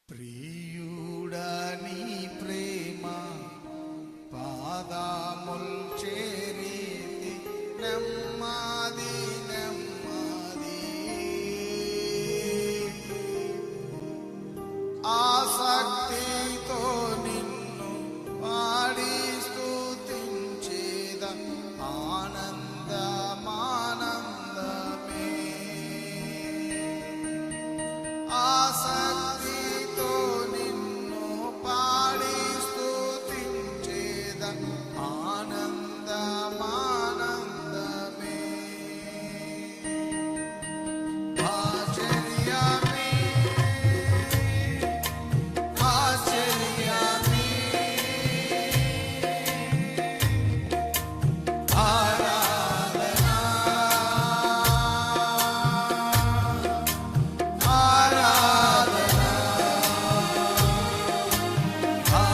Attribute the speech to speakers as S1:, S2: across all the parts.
S1: ప్రియుడా నీ ప్రేమ పాదముల్ చేరితి నెమ్మది నెమ్మది ఆసక్తితో నిన్ను పాడి స్తుతించేద ఆనందమానందమే ఆసక్తితో నిన్ను పాడి స్తుతించేద ఆనందమానందమే ఆశ్చర్యమే ఆశ్చర్యమే ఆరాధనా ఆరాధనా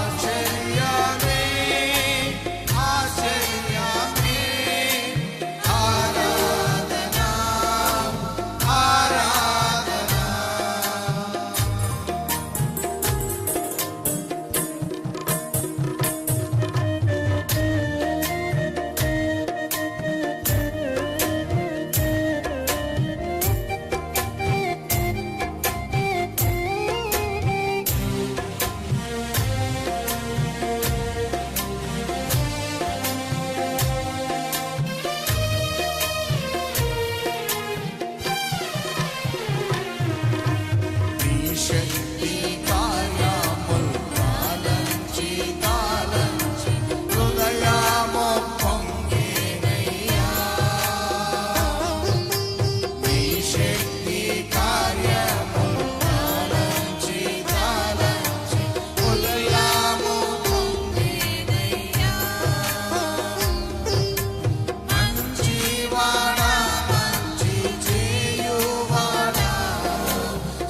S1: ఆశ్చర్యమే ఆశ్చర్యమే ఆరాధనా ఆరాధనా నీ శక్తి కార్యముల్ కాలంచి కాలంచి హృదయము పొంగెనయ్యా నీ శక్తి కార్యముల్ కాలంచి కాలంచి హృదయము పొంగెనయ్యా మంచివాడా మంచి చేయువాడా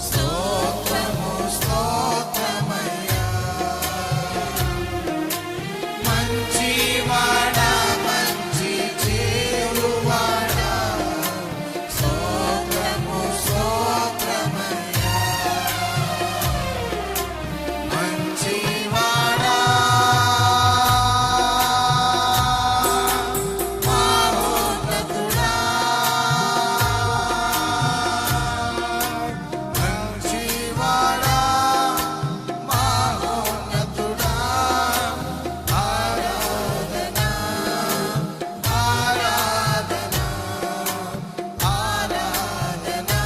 S1: స్తోత్రము స్తోత్రమయ్యా మంచివాడా మంచి చేయువాడా స్తోత్రము స్తోత్రమయ్యా మంచివాడా మహోన్నతుడా మంచివాడా మహోన్నతుడా ఆరాధనా ఆరాధనా ఆరాధనా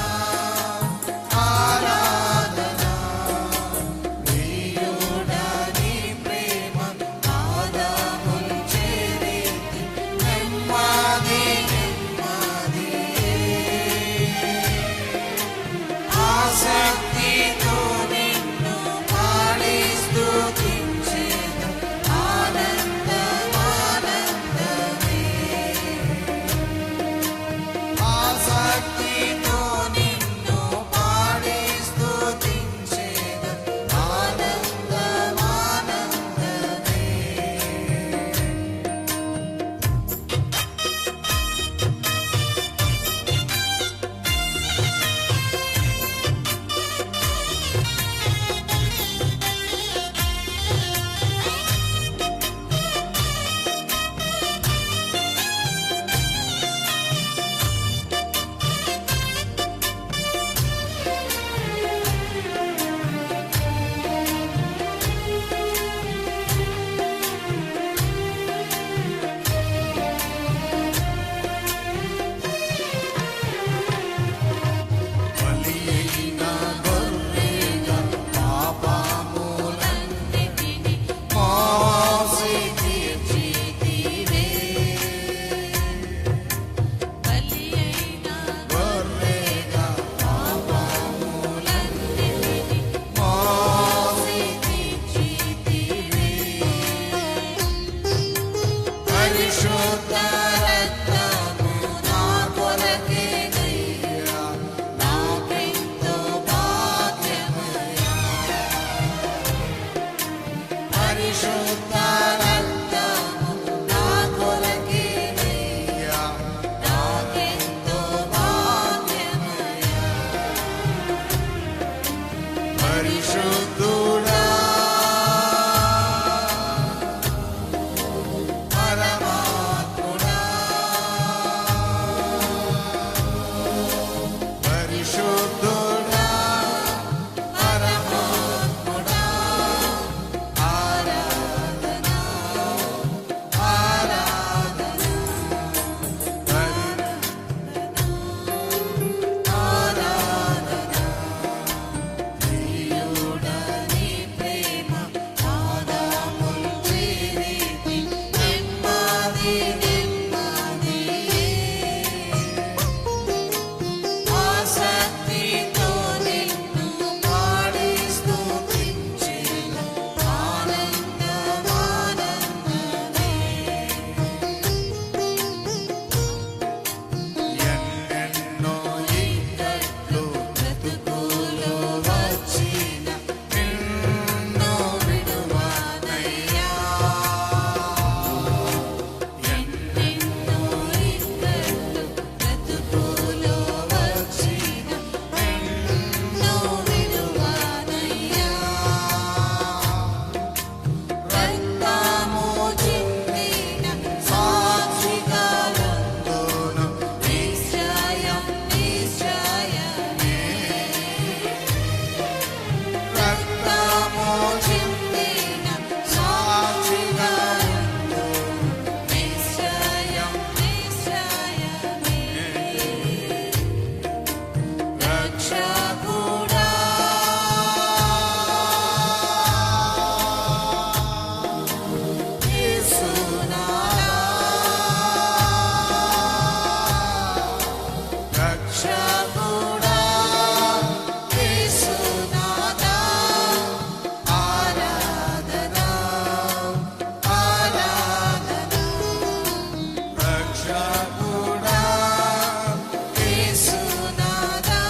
S1: ఆరాధనా ప్రియుడా నీ ప్రేమ పాదముల్ చేరితి నెమ్మది నెమ్మది ఆసక్తితో నిన్ను పాడి స్తుతించేద ఆనందమానందమే ఆసక్తితో నిన్ను పాడి స్తుతించేద ఆనందమానందమే పరిశుద్ధుడా పరమాత్ముడా పరిశుద్ధుడా పరమాత్ముడా ఆరాధన ఆరాధన ఆరాధన ప్రియుడని ప్రేమ పాదములు చేరితి నెమ్మది నెమ్మది ఆసక్తితో నిన్ను పాడి స్తుతించెదా ఆనందమానందమే ఎన్నెన్నో ఇక్కట్లు బ్రతుకులో వచ్చిన నిన్ను విడువనయ్యా ఎన్నెన్నో ఇక్కట్లు బ్రతుకులో వచ్చిన నిన్ను విడువనయ్యా రక్తము చిందిన సాక్షిగానందున నిశ్చయం నిశ్చయమే రక్తము చిందిన సాక్షిగానందున నిశ్చయం నిశ్చయమే రక్షకుడా రక్షకుడా యేసునాథా ఆరాధన ఆరాధన రక్షకుడా యేసునాథా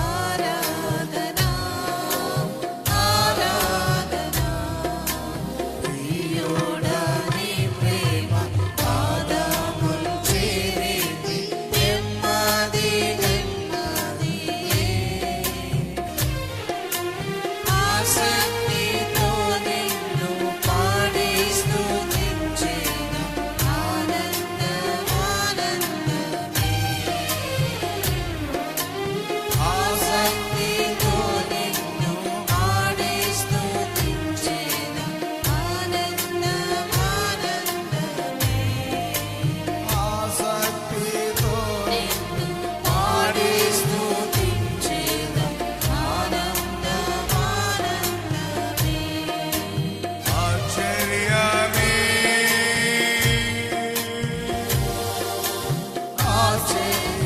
S1: ఆరాధన ఆరాధన ప్రియుడని ప్రేమ పాదములు చేరితి నెమ్మది నెమ్మది ఆసక్తితో నిన్ను పాడి స్తుతించెదా ఆనందమానందమే ఆసక్తితో నిన్ను పాడి స్తుతించెదా ఆనందమానందమే ఆసక్తితో నిన్ను పాడి స్తుతించెదా ఆనందమానందమే ఆశ్చర్యమే ఆశ్చర్యమే